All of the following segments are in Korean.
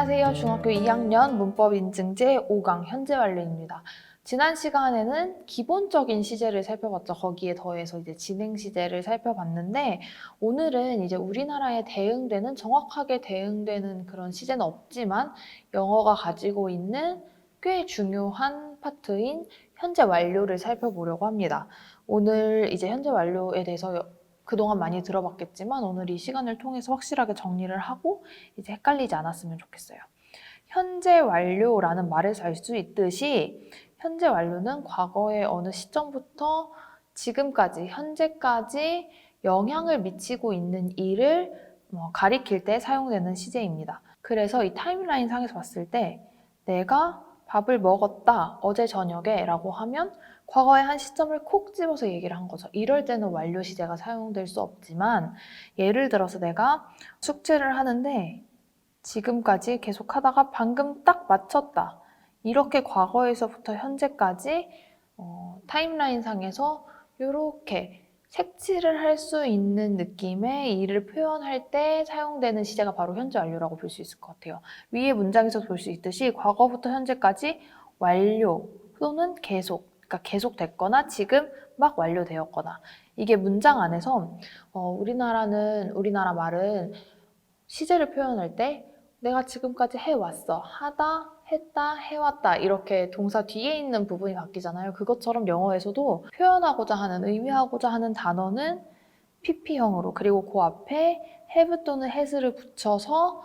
안녕하세요. 중학교 2학년 문법 인증제 5강 현재 완료입니다. 지난 시간에는 기본적인 시제를 살펴봤죠. 거기에 더해서 이제 진행 시제를 살펴봤는데 오늘은 이제 우리나라에 대응되는 정확하게 대응되는 그런 시제는 없지만 영어가 가지고 있는 꽤 중요한 파트인 현재 완료를 살펴보려고 합니다. 오늘 이제 현재 완료에 대해서 그동안 많이 들어봤겠지만 오늘 이 시간을 통해서 확실하게 정리를 하고 이제 헷갈리지 않았으면 좋겠어요. 현재 완료라는 말에서 알 수 있듯이 현재 완료는 과거의 어느 시점부터 지금까지, 현재까지 영향을 미치고 있는 일을 가리킬 때 사용되는 시제입니다. 그래서 이 타임라인 상에서 봤을 때 내가 밥을 먹었다, 어제 저녁에 라고 하면 과거의 한 시점을 콕 집어서 얘기를 한 거죠. 이럴 때는 완료 시제가 사용될 수 없지만 예를 들어서 내가 숙제를 하는데 지금까지 계속 하다가 방금 딱 마쳤다. 이렇게 과거에서부터 현재까지 타임라인 상에서 이렇게 색칠을 할 수 있는 느낌의 일을 표현할 때 사용되는 시제가 바로 현재 완료라고 볼 수 있을 것 같아요. 위에 문장에서 볼 수 있듯이 과거부터 현재까지 완료 또는 계속, 그러니까 계속됐거나 지금 막 완료되었거나 이게 문장 안에서 우리나라 말은 시제를 표현할 때 내가 지금까지 해왔어. 하다, 했다, 해왔다. 이렇게 동사 뒤에 있는 부분이 바뀌잖아요. 그것처럼 영어에서도 표현하고자 하는, 의미하고자 하는 단어는 PP형으로 그리고 그 앞에 have 또는 has를 붙여서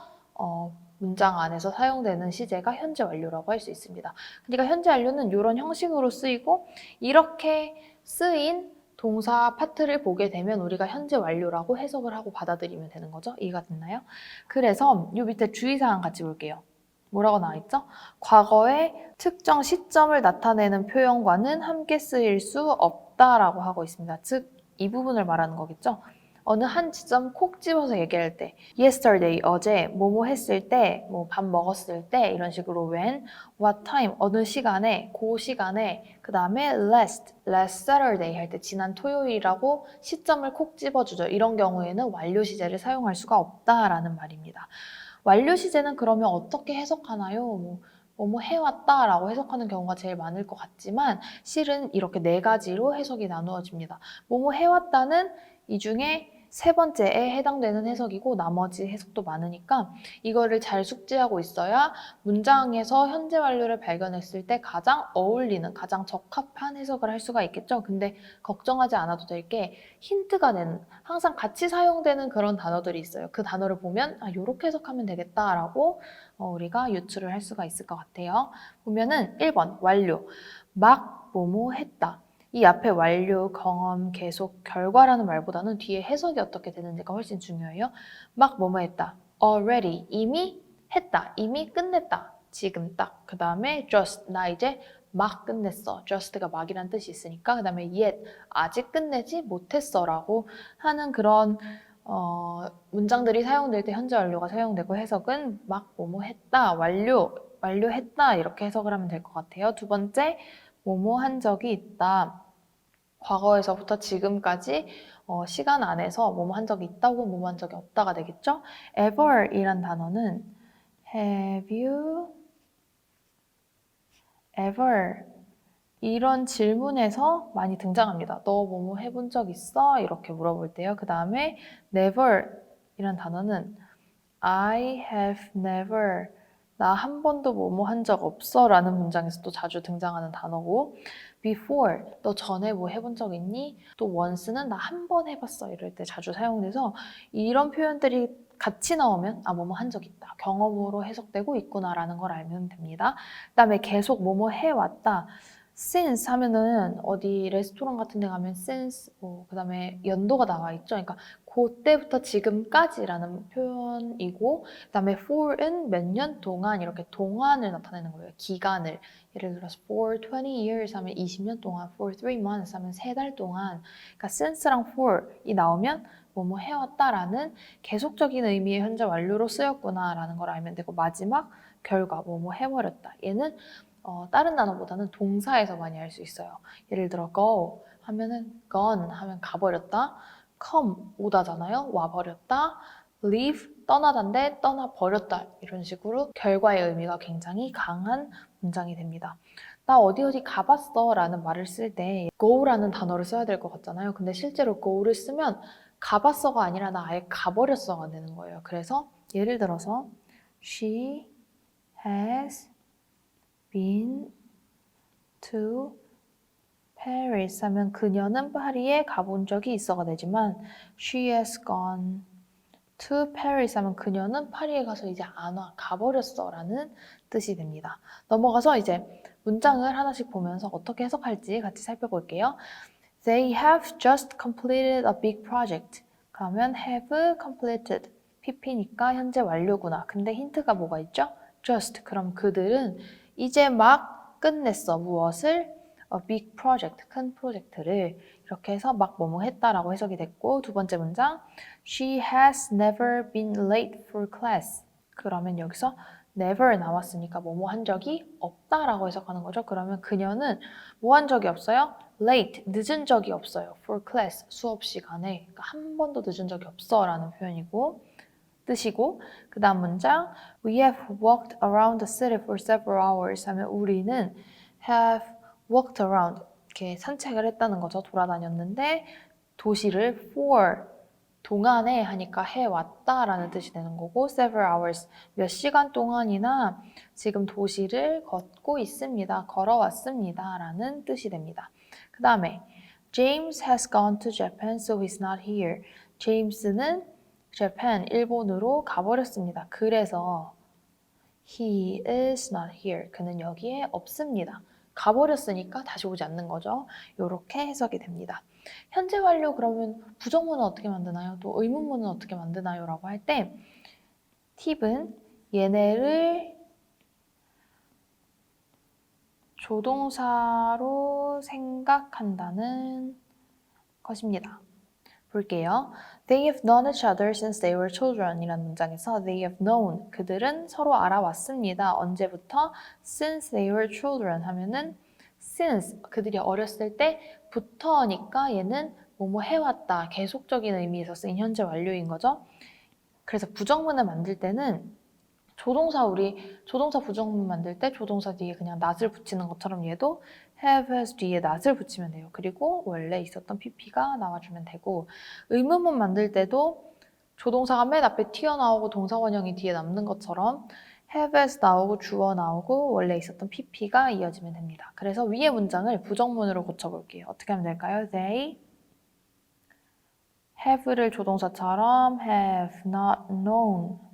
문장 안에서 사용되는 시제가 현재 완료라고 할 수 있습니다. 그러니까 현재 완료는 이런 형식으로 쓰이고 이렇게 쓰인 동사 파트를 보게 되면 우리가 현재 완료라고 해석을 하고 받아들이면 되는 거죠. 이해가 됐나요? 그래서 이 밑에 주의사항 같이 볼게요. 뭐라고 나와 있죠? 과거의 특정 시점을 나타내는 표현과는 함께 쓰일 수 없다라고 하고 있습니다. 즉, 이 부분을 말하는 거겠죠? 어느 한 지점 콕 집어서 얘기할 때 yesterday, 어제, 뭐뭐 했을 때, 뭐 밥 먹었을 때 이런 식으로 when, what time, 어느 시간에, 그 시간에 그 다음에 last Saturday 할 때 지난 토요일이라고 시점을 콕 집어주죠. 이런 경우에는 완료 시제를 사용할 수가 없다라는 말입니다. 완료 시제는 그러면 어떻게 해석하나요? 뭐뭐 해왔다라고 해석하는 경우가 제일 많을 것 같지만 실은 이렇게 네 가지로 해석이 나누어집니다. 뭐뭐 해왔다는 이 중에 세 번째에 해당되는 해석이고 나머지 해석도 많으니까 이거를 잘 숙지하고 있어야 문장에서 현재 완료를 발견했을 때 가장 어울리는, 가장 적합한 해석을 할 수가 있겠죠. 근데 걱정하지 않아도 될 게 힌트가 되는, 항상 같이 사용되는 그런 단어들이 있어요. 그 단어를 보면 이렇게 해석하면 되겠다라고 우리가 유추를 할 수가 있을 것 같아요. 보면은 1번 완료, 막 뭐뭐 했다. 이 앞에 완료, 경험, 계속, 결과라는 말보다는 뒤에 해석이 어떻게 되는지가 훨씬 중요해요. 막 뭐뭐 했다. already, 이미 했다. 이미 끝냈다. 지금 딱. 그 다음에 just, 나 이제 막 끝냈어. just가 막이란 뜻이 있으니까. 그 다음에 yet, 아직 끝내지 못했어 라고 하는 그런 문장들이 사용될 때 현재 완료가 사용되고 해석은 막 뭐뭐 했다, 완료했다 이렇게 해석을 하면 될 것 같아요. 두 번째, 뭐뭐 한 적이 있다. 과거에서부터 지금까지 시간 안에서 뭐뭐 한 적이 있다고 뭐뭐 한 적이 없다가 되겠죠? ever 이란 단어는 have you ever 이런 질문에서 많이 등장합니다. 너 뭐뭐 해본 적 있어? 이렇게 물어볼 때요. 그 다음에 never 이란 단어는 I have never 나 한 번도 뭐뭐 한 적 없어 라는 문장에서 또 자주 등장하는 단어고 before 너 전에 뭐 해본 적 있니? 또 once는 나 한 번 해봤어 이럴 때 자주 사용돼서 이런 표현들이 같이 나오면 뭐뭐 한 적 있다. 경험으로 해석되고 있구나라는 걸 알면 됩니다. 그 다음에 계속 뭐뭐 해왔다. since 하면은 어디 레스토랑 같은 데 가면 since 그 다음에 연도가 나와 있죠. 그러니까 그때부터 지금까지라는 표현이고 그 다음에 for은 몇 년 동안 이렇게 동안을 나타내는 거예요. 기간을. 예를 들어서 for 20 years 하면 20년 동안 for 3 months 하면 3달 동안 그러니까 since랑 for이 나오면 뭐뭐 해왔다라는 계속적인 의미의 현재 완료로 쓰였구나라는 걸 알면 되고 마지막 결과 뭐뭐 해버렸다. 얘는 다른 단어보다는 동사에서 많이 할 수 있어요. 예를 들어 go 하면은 gone 하면 가버렸다. come 오다잖아요. 와버렸다. leave, 떠나다인데 떠나버렸다. 이런 식으로 결과의 의미가 굉장히 강한 문장이 됩니다. 나 어디 어디 가봤어 라는 말을 쓸 때 go라는 단어를 써야 될 것 같잖아요. 근데 실제로 go를 쓰면 가봤어가 아니라 나 아예 가버렸어가 되는 거예요. 그래서 예를 들어서 She has been to Paris 하면 그녀는 파리에 가본 적이 있어가 되지만 She has gone to Paris 하면 그녀는 파리에 가서 이제 안 와, 가버렸어 라는 뜻이 됩니다. 넘어가서 이제 문장을 하나씩 보면서 어떻게 해석할지 같이 살펴볼게요. They have just completed a big project. 그러면 have completed. PP니까 현재 완료구나. 근데 힌트가 뭐가 있죠? just. 그럼 그들은 이제 막 끝냈어. 무엇을? A big project. 큰 프로젝트를. 이렇게 해서 막 뭐뭐 했다라고 해석이 됐고 두 번째 문장 She has never been late for class. 그러면 여기서 never 나왔으니까 뭐뭐 한 적이 없다라고 해석하는 거죠. 그러면 그녀는 뭐 한 적이 없어요? late, 늦은 적이 없어요. for class, 수업 시간에. 그러니까 한 번도 늦은 적이 없어 라는 표현이고 뜻이고 그 다음 문장 We have walked around the city for several hours 하면 우리는 have walked around 이렇게 산책을 했다는 거죠. 돌아다녔는데 도시를 for 동안에 하니까 해왔다라는 뜻이 되는 거고 several hours 몇 시간 동안이나 지금 도시를 걷고 있습니다. 걸어왔습니다. 라는 뜻이 됩니다. 그 다음에 James has gone to Japan so he's not here. 제임스는 Japan, 일본으로 가버렸습니다. 그래서 he is not here. 그는 여기에 없습니다. 가버렸으니까 다시 오지 않는 거죠. 이렇게 해석이 됩니다. 현재 완료 그러면 부정문은 어떻게 만드나요? 또 의문문은 어떻게 만드나요? 라고 할 때 팁은 얘네를 조동사로 생각한다는 것입니다. 볼게요. They have known each other since they were children 이라는 문장에서 they have known 그들은 서로 알아왔습니다. 언제부터? Since they were children 하면은 since 그들이 어렸을 때부터니까 얘는 뭐뭐 해왔다. 계속적인 의미에서 쓰인 현재 완료인 거죠. 그래서 부정문을 만들 때는 조동사 부정문 만들 때 조동사 뒤에 그냥 not을 붙이는 것처럼 얘도 have, has 뒤에 not을 붙이면 돼요. 그리고 원래 있었던 pp가 나와주면 되고 의문문 만들 때도 조동사가 맨 앞에 튀어나오고 동사 원형이 뒤에 남는 것처럼 have, has 나오고 주어 나오고 원래 있었던 pp가 이어지면 됩니다. 그래서 위의 문장을 부정문으로 고쳐볼게요. 어떻게 하면 될까요? They have를 조동사처럼 have not known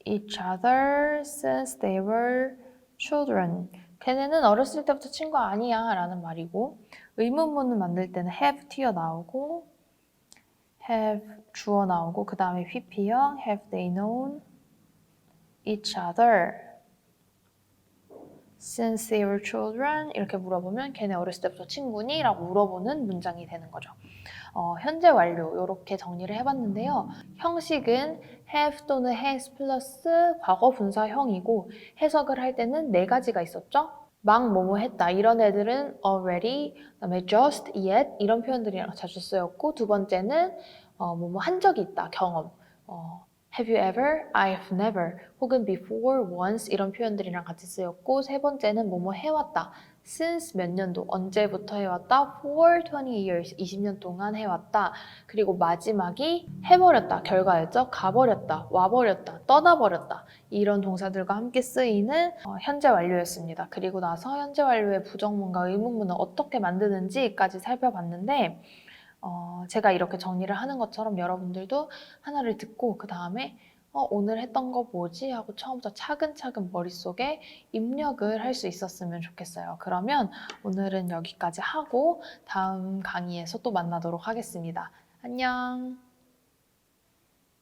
each other since they were children. 걔네는 어렸을 때부터 친구 아니야 라는 말이고 의문문을 만들 때는 have 튀어나오고 have 주어 나오고 그 다음에 pp형 have they known each other since they were children 이렇게 물어보면 걔네 어렸을 때부터 친구니? 라고 물어보는 문장이 되는 거죠. 현재 완료 이렇게 정리를 해봤는데요. 형식은 have 또는 has 플러스 과거 분사형이고 해석을 할 때는 네 가지가 있었죠. 막 뭐뭐 했다 이런 애들은 already, 그다음에 just, yet 이런 표현들이랑 자주 쓰였고 두 번째는 뭐뭐 한 적이 있다 경험. Have you ever? I have never. 혹은 before, once 이런 표현들이랑 같이 쓰였고 세 번째는 뭐뭐 해왔다. since 몇 년도, 언제부터 해왔다. for 20 years, 20년 동안 해왔다. 그리고 마지막이 해버렸다, 결과였죠. 가버렸다, 와버렸다, 떠나버렸다. 이런 동사들과 함께 쓰이는 현재 완료였습니다. 그리고 나서 현재 완료의 부정문과 의문문을 어떻게 만드는지까지 살펴봤는데 제가 이렇게 정리를 하는 것처럼 여러분들도 하나를 듣고 그 다음에 오늘 했던 거 뭐지? 하고 처음부터 차근차근 머릿속에 입력을 할 수 있었으면 좋겠어요. 그러면 오늘은 여기까지 하고 다음 강의에서 또 만나도록 하겠습니다. 안녕!